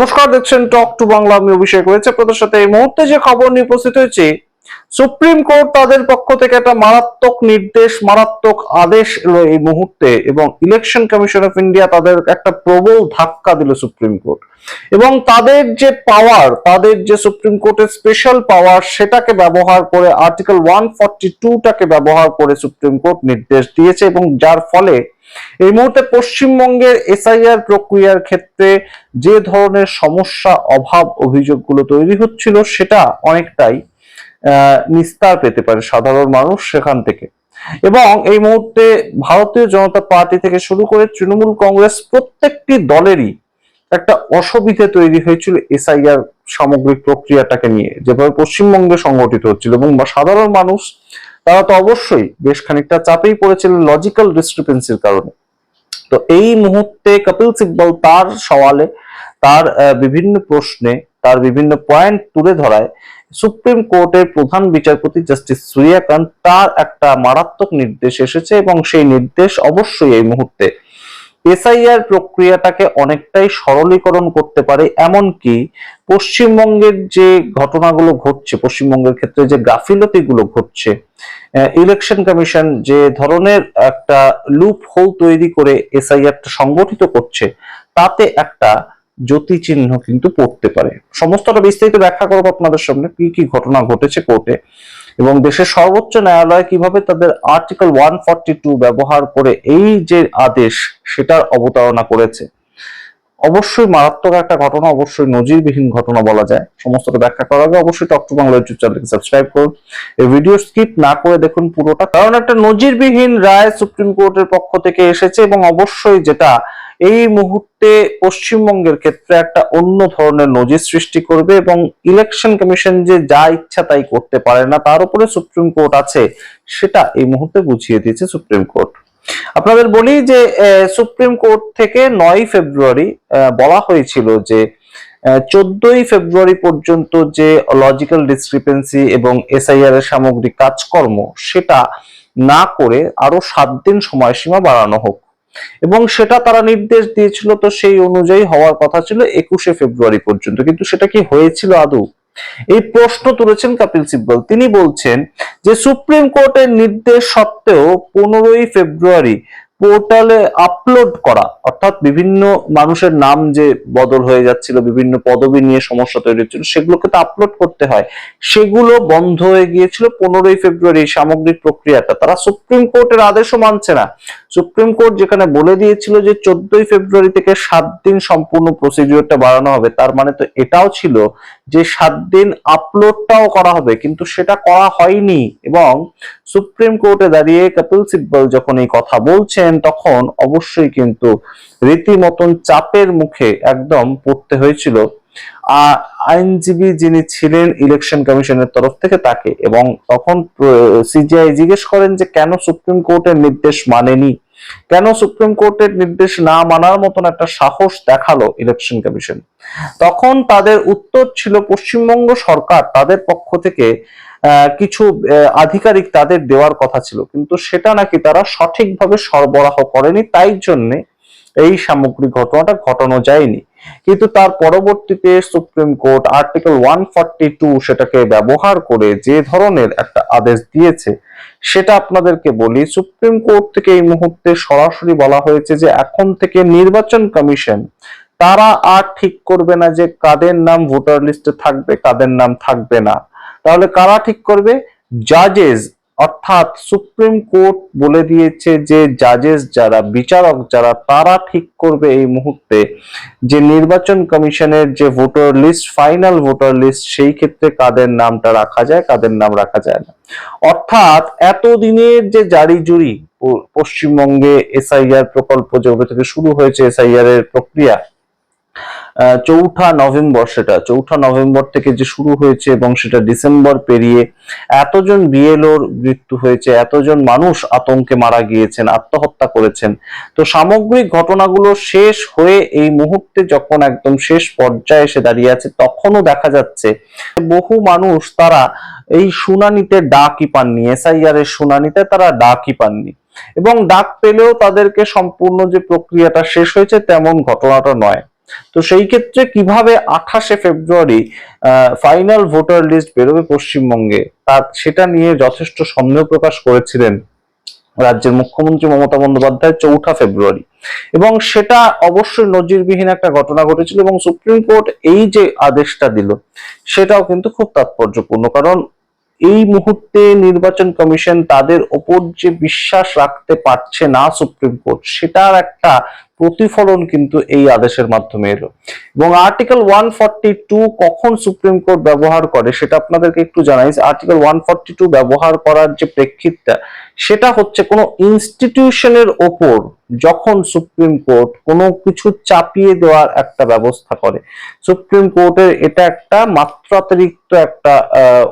নমস্কার, দেখছেন talk to Bangla. আমি অভিষেক হয়েছে আপনাদের সাথে। এই মুহূর্তে যে খবর নিয়ে উপস্থিত হয়েছে, সুপ্রিম কোর্ট তাদের পক্ষ থেকে একটা মারাত্মক নির্দেশ, মারাত্মক আদেশ এলো এই মুহূর্তে, এবং ইলেকশন কমিশন অফ ইন্ডিয়া তাদের একটা প্রবল ধাক্কা দিল সুপ্রিম কোর্ট। এবং তাদের যে পাওয়ার, তাদের যে সুপ্রিম কোর্টের স্পেশাল পাওয়ার, সেটাকে ব্যবহার করে আর্টিকেল 142টাকে ব্যবহার করে সুপ্রিম কোর্ট নির্দেশ দিয়েছে, এবং যার ফলে এই মুহূর্তে পশ্চিমবঙ্গের এসআইআর প্রক্রিয়ার ক্ষেত্রে যে ধরনের সমস্যা, অভাব, অভিযোগগুলো তৈরি হচ্ছিল, সেটা অনেকটাই নিস্তার পেতে পারে সাধারণ মানুষ সেখান থেকে। এবং এই মুহূর্তে ভারতীয় জনতা পার্টি থেকে শুরু করে তৃণমূল কংগ্রেস, প্রত্যেকটি দলেরই একটা অসুবিধে তৈরি হয়েছিল এসআইআর সামগ্রিক প্রক্রিয়াটাকে নিয়ে, যেভাবে পশ্চিমবঙ্গে সংগঠিত হচ্ছিল। এবং সাধারণ মানুষ, তারা তো অবশ্যই বেশ খানিকটা চাপেই পড়েছিলেন লজিক্যাল ডিসক্রিপেন্সির কারণে। তো এই মুহূর্তে কপিল সিব্বল তার সওয়ালে, তার বিভিন্ন প্রশ্নে, তার বিভিন্ন পয়েন্ট তুলে ধরায় সুপ্রিম কোর্টের প্রধান বিচারপতি জাস্টিস সূর্যকান্ত, তার একটা মারাত্মক নির্দেশ এসেছে, এবং সেই নির্দেশ অবশ্যই এই মুহূর্তে এসআইআর প্রক্রিয়াটাকে অনেকটাই সরলীকরণ করতে পারে। এমনকি পশ্চিমবঙ্গের যে ঘটনাগুলো ঘটছে, পশ্চিমবঙ্গের ক্ষেত্রে যে গাফিলতিগুলো ঘটছে, ইলেকশন কমিশন যে ধরনের একটা লুপ হোল তৈরি করে এসআইআরটা সংগঠিত করছে, তাতে একটা জ্যোতি চিহ্ন কিন্তু পড়তে পারে। সমস্তটা বিস্তারিত ব্যাখ্যা করবো আপনাদের সামনে, কি কি ঘটনা ঘটেছে কোর্টে, এবং দেশের সর্বোচ্চ ন্যায়ালয় কিভাবে তাদের আর্টিকেল 142 ব্যবহার করে এই যে আদেশ, সেটার অবতারণা করেছে। অবশ্যই মারাত্মক একটা ঘটনা, অবশ্যই নজিরবিহীন ঘটনা বলা যায়। সমস্তটা ব্যাখ্যা করার আগে অবশ্যই টক টু বাংলা ইউটিউব চ্যানেলকে সাবস্ক্রাইব করুন। এই ভিডিও স্কিপ না করে দেখুন পুরোটা, কারণ একটা নজিরবিহীন রায় সুপ্রিম কোর্টের পক্ষ থেকে এসেছে, এবং অবশ্যই যেটা এই মুহূর্তে পশ্চিমবঙ্গের ক্ষেত্রে একটা অন্য ধরনের নজির সৃষ্টি করবে। এবং ইলেকশন কমিশন যে যা ইচ্ছা তাই করতে পারে না, তার উপরে সুপ্রিম কোর্ট আছে, সেটা এই মুহূর্তে বুঝিয়ে দিয়েছে সুপ্রিম কোর্ট। আপনাদের বলি যে সুপ্রিম কোর্ট থেকে 9ই ফেব্রুয়ারি বলা হয়েছিল যে 14ই ফেব্রুয়ারি পর্যন্ত যে লজিক্যাল ডিসক্রিপেন্সি এবং এসআইআর এর সামগ্রিক কাজকর্ম, সেটা না করে আরো 7 দিন সময়সীমা বাড়ানো হোক, এবং সেটা তারা নির্দেশ দিয়েছিল। তো সেই অনুযায়ী হওয়ার কথা ছিল 21শে ফেব্রুয়ারি পর্যন্ত, কিন্তু সেটা কি হয়েছিল আদৌ? এই প্রশ্ন তুলেছেন কপিল সিব্বল। তিনি বলছেন যে সুপ্রিম কোর্টের নির্দেশ সত্ত্বেও 15ই ফেব্রুয়ারি পোর্টালে আপলোড করা, অর্থাৎ বিভিন্ন মানুষের নাম যে বদল হয়ে যাচ্ছিল, বিভিন্ন পদবি নিয়ে সমস্যা তৈরি হচ্ছিল, সেগুলোকে তো আপলোড করতে হয়, সেগুলো বন্ধ হয়ে গিয়েছিল 15ই ফেব্রুয়ারি। সামগ্রিক প্রক্রিয়াটা তারা সুপ্রিম কোর্টের আদেশও মানছে না। সুপ্রিম কোর্ট যেখানে বলে দিয়েছিল যে 14ই ফেব্রুয়ারি থেকে 7 দিন সম্পূর্ণ প্রসিডিওরটা বাড়ানো হবে, তার মানে তো এটাও ছিল যে 7 দিন আপলোডটাও করা হবে, কিন্তু সেটা করা হয়নি। এবং সুপ্রিম কোর্টে দাঁড়িয়ে কপিল সিব্বল যখন এই কথা বলছেন, তখন অবশ্যই কিন্তু রীতিমতন চাপের মুখে একদম পড়তে হয়েছিল আইনজীবী যিনি ছিলেন ইলেকশন কমিশনের তরফ থেকে, তাকে। এবং তখন সিজিআই জিজ্ঞেস করেন যে কেন সুপ্রিম কোর্টের নির্দেশ মানেনি, কেন সুপ্রিম কোর্টের নির্দেশ না মানার মতন একটা সাহস দেখালো ইলেকশন কমিশন। তখন তাদের উত্তর ছিল, পশ্চিমবঙ্গ সরকার তাদের পক্ষ থেকে কিছু আধিকারিক তাদের দেওয়ার কথা ছিল, কিন্তু সেটা নাকি তারা সঠিকভাবে সরবরাহ করেনি, তাই জন্য এই সামগ্রিক ঘটনাটা ঘটানো যায়নি। কিন্তু তার পরবর্তীতে সুপ্রিম কোর্ট আর্টিকেল 142 সেটাকে ব্যবহার করে যে ধরনের একটা আদেশ দিয়েছে, সেটা আপনাদেরকে বলি। সুপ্রিম কোর্ট থেকে এই মুহূর্তে সরাসরি বলা হয়েছে যে এখন থেকে নির্বাচন কমিশন তারা আর ঠিক করবে না যে কাদের নাম ভোটার লিস্টে থাকবে, কাদের নাম থাকবে না। তাহলে কারা ঠিক করবে? জাজেস। অর্থাৎ সুপ্রিম কোর্ট বলে দিয়েছে যে জাজেস যারা, বিচারক যারা, তারা ঠিক করবে এই মুহূর্তে যে নির্বাচন কমিশনের যে voter list, final voter list, সেই ক্ষেত্রে কাদের নামটা রাখা যায়, কাদের নাম রাখা যায় না। অর্থাৎ এতদিনের যে জারি জুরি পশ্চিমবঙ্গে এসআইআর প্রকল্প যেভাবে থেকে শুরু হয়েছে, এসআইআর এর প্রক্রিয়া 4 নভেম্বর, সেটা 4 নভেম্বর থেকে যে শুরু হয়েছে, এবং সেটা ডিসেম্বর পেরিয়ে এতজন বিএলওর মৃত্যু হয়েছে, এতজন মানুষ আতঙ্কে মারা গিয়েছেন, আত্মহত্যা করেছেন। তো সামগ্রিক ঘটনাগুলো শেষ হয়ে এই মুহূর্তে যখন একদম শেষ পর্যায়ে এসে দাঁড়িয়ে আছে, তখনও দেখা যাচ্ছে বহু মানুষ তারা এই শুনানিতে ডাকই পাননি, এসআইআর এর শুনানিতে তারা ডাকই পাননি, এবং ডাক পেলেও তাদেরকে সম্পূর্ণ যে প্রক্রিয়াটা শেষ হয়েছে তেমন ঘটনাটা নয়। তো সেই ক্ষেত্রে কিভাবে 28শে ফেব্রুয়ারি ফাইনাল ভোটার লিস্ট বেরোবে পশ্চিমবঙ্গে, সেটা নিয়ে যথেষ্ট সন্দেহ প্রকাশ করেছিলেন রাজ্যের মুখ্যমন্ত্রী মমতা বন্দ্যোপাধ্যায় 4 ফেব্রুয়ারি, এবং সেটা অবশ্যই নজিরবিহীন একটা ঘটনা ঘটেছিল। এবং সুপ্রিম কোর্ট এই যে আদেশটা দিল সেটাও কিন্তু খুব তাৎপর্যপূর্ণ, কারণ এই মুহূর্তে নির্বাচন কমিশন তাদের ওপর যে বিশ্বাস রাখতে পারছে না সুপ্রিম কোর্ট, সেটার একটা প্রতিফলন কিন্তু এই আদেশের মাধ্যমে এলো। এবং আর্টিকেল 142 কখন সুপ্রিম কোর্ট ব্যবহার করে সেটা আপনাদেরকে একটু জানাই। আর্টিকেল 142 ব্যবহার করার যে প্রেক্ষিতটা, সেটা হচ্ছে কোনো ইনস্টিটিউশনের ওপর যখন সুপ্রিম কোর্ট কোনো কিছু চাপিয়ে দেওয়ার একটা ব্যবস্থা করে, সুপ্রিম কোর্টের এটা একটা মাত্রাতিরিক্ত একটা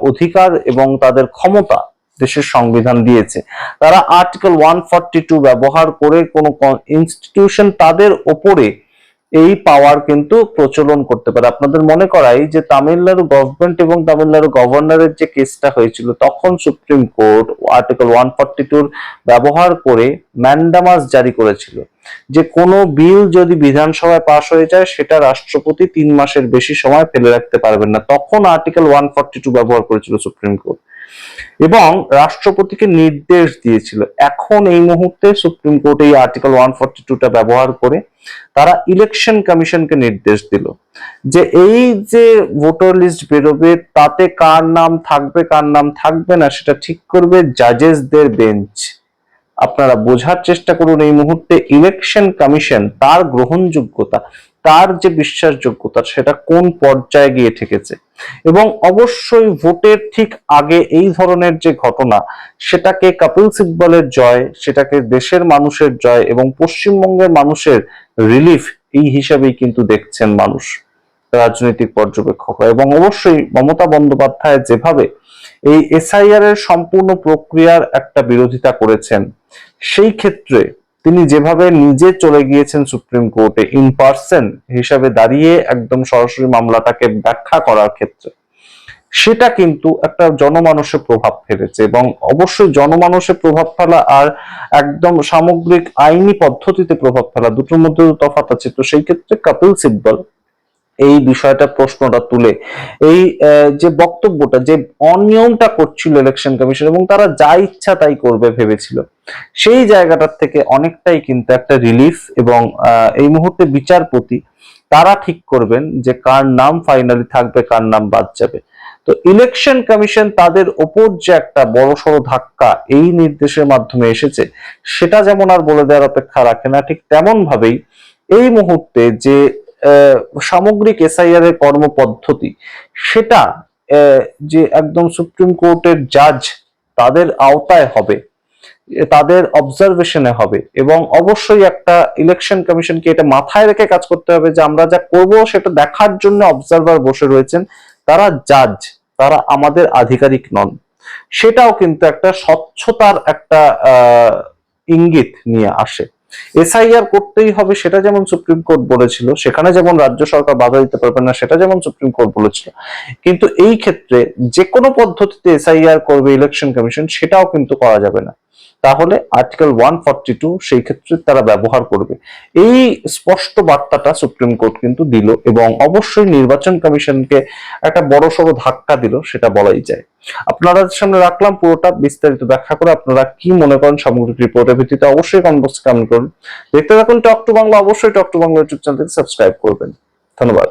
অধিকার এবং তাদের ক্ষমতা দেশের সংবিধান দিয়েছে। তারা আর্টিকেল 142 ব্যবহার করে কোনো ইনস্টিটিউশন তাদের ওপরে এই পাওয়ার কিন্তু প্রচলন করতে পারে। আপনাদের মনে করাই যে তামিলনাড়ু গভর্নমেন্ট এবং তামিলনাড়ু গভর্নরের যে কেসটা হয়েছিল, তখন সুপ্রিম কোর্ট আর্টিকেল 142 ব্যবহার করে ম্যান্ডামাস জারি করেছিল যে কোনো বিল যদি বিধানসভায় পাশ হয়ে যায় সেটা রাষ্ট্রপতি 3 মাসের বেশি সময় ফেলে রাখতে পারবেন না। তখন আর্টিকেল 142 ব্যবহার করেছিল সুপ্রিম কোর্ট এবং রাষ্ট্রপতিকে নির্দেশ দিয়েছিল। এখন এই মুহূর্তে সুপ্রিম কোর্ট এই আর্টিকেল 142টা ব্যবহার করে তারা ইলেকশন কমিশনকে নির্দেশ দিল যে এই যে ভোটার লিস্ট বেরোবে তাতে কার নাম থাকবে কার নাম থাকবে না সেটা ঠিক করবে জাজেসদের বেঞ্চ। আপনারা বোঝার চেষ্টা করুন, এই মুহূর্তে ইলেকশন কমিশন তার গ্রহণযোগ্যতা, তার যে বিশ্বাসযোগ্যতা সেটা কোন পর্যায়ে গিয়ে ঠেকেছে। এবং অবশ্যই ভোটের ঠিক আগে এই ধরনের যে ঘটনা, সেটাকে কপিল সিব্বলের জয়, সেটাকে দেশের মানুষের জয় এবং পশ্চিমবঙ্গের মানুষের রিলিফ এই হিসাবেই কিন্তু দেখছেন মানুষ, রাজনৈতিক পর্যবেক্ষকরা। এবং অবশ্যই মমতা বন্দ্যোপাধ্যায় যেভাবে এই এসআইআর এর সম্পূর্ণ প্রক্রিয়ার একটা বিরোধিতা করেছেন, সেই ক্ষেত্রে তিনি যেভাবে নিজে চলে গিয়েছেন সুপ্রিম কোর্টে ইন পার্সন হিসাবে দাঁড়িয়ে একদম সরাসরি মামলাটাকে ব্যাখ্যা করার ক্ষেত্রে, সেটা কিন্তু একটা জনমানসে প্রভাব ফেলেছে। এবং অবশ্যই জনমানসে প্রভাব ফেলা আর একদম সামগ্রিক আইনি পদ্ধতিতে প্রভাব ফেলা দুটোর মধ্যে তফাৎ আছে। তো সেই ক্ষেত্রে কপিল সিব্বল এই বিষয়টা প্রশ্নটা তুলে এই যে বক্তব্যটা, যে অনিয়মটা করছিল ইলেকশন কমিশন এবং তারা যা ইচ্ছা তাই করবে ভেবেছিল, সেই জায়গাটার থেকে অনেকটাই কিন্তু একটা রিলিফ। এবং এই মুহূর্তে বিচারপতি তারা ঠিক করবেন যে কার নাম ফাইনালি থাকবে কার নাম বাদ যাবে। তো ইলেকশন কমিশন তাদের ওপর যে একটা বড়সড় ধাক্কা এই নির্দেশের মাধ্যমে এসেছে, সেটা যেমন আর বলে দেওয়ার অপেক্ষা রাখে না, ঠিক তেমন ভাবেই এই মুহূর্তে যে সামগ্রিক এসআইআর এর কর্মপদ্ধতি, সেটা যে একদম সুপ্রিম কোর্টের জাজ তাদের আওতায় হবে, তাদের অবজারভেশনে হবে। এবং অবশ্যই একটা ইলেকশন কমিশনকে এটা মাথায় রেখে কাজ করতে হবে যে আমরা যা করব সেটা দেখার জন্য অবজারভার বসে রয়েছেন, তারা জাজ, তারা আমাদের আধিকারিক নন। সেটাও কিন্তু একটা স্বচ্ছতার একটা ইঙ্গিত নিয়ে আসে। এসআইআর করতেই হবে সেটা যেমন সুপ্রিম কোর্ট বলেছিল, সেখানে যেমন রাজ্য সরকার বাধা দিতে পারবে না সেটা যেমন সুপ্রিম কোর্ট বলেছিল, কিন্তু এই ক্ষেত্রে যে কোনো পদ্ধতিতে এসআইআর করবে ইলেকশন কমিশন সেটাও কিন্তু করা যাবে না। তাহলে আর্টিকেল 142 সেই ক্ষেত্রে তারা ব্যবহার করবে, এই স্পষ্ট বার্তাটা সুপ্রিম কোর্ট কিন্তু দিল এবং অবশ্যই নির্বাচন কমিশনকে একটা বড়সড় ধাক্কা দিল, সেটা বলাই যায়। আপনাদের সামনে রাখলাম পুরোটা বিস্তারিত ব্যাখ্যা করে। আপনারা কি মনে করেন সামগ্রিক রিপোর্টের ভিত্তিতে অবশ্যই কমেন্ট বক্সে কমেন্ট করুন। দেখতে থাকুন টক টু বাংলা, অবশ্যই টক টু বাংলা ইউটিউব চ্যানেলটিকে সাবস্ক্রাইব করবেন। ধন্যবাদ।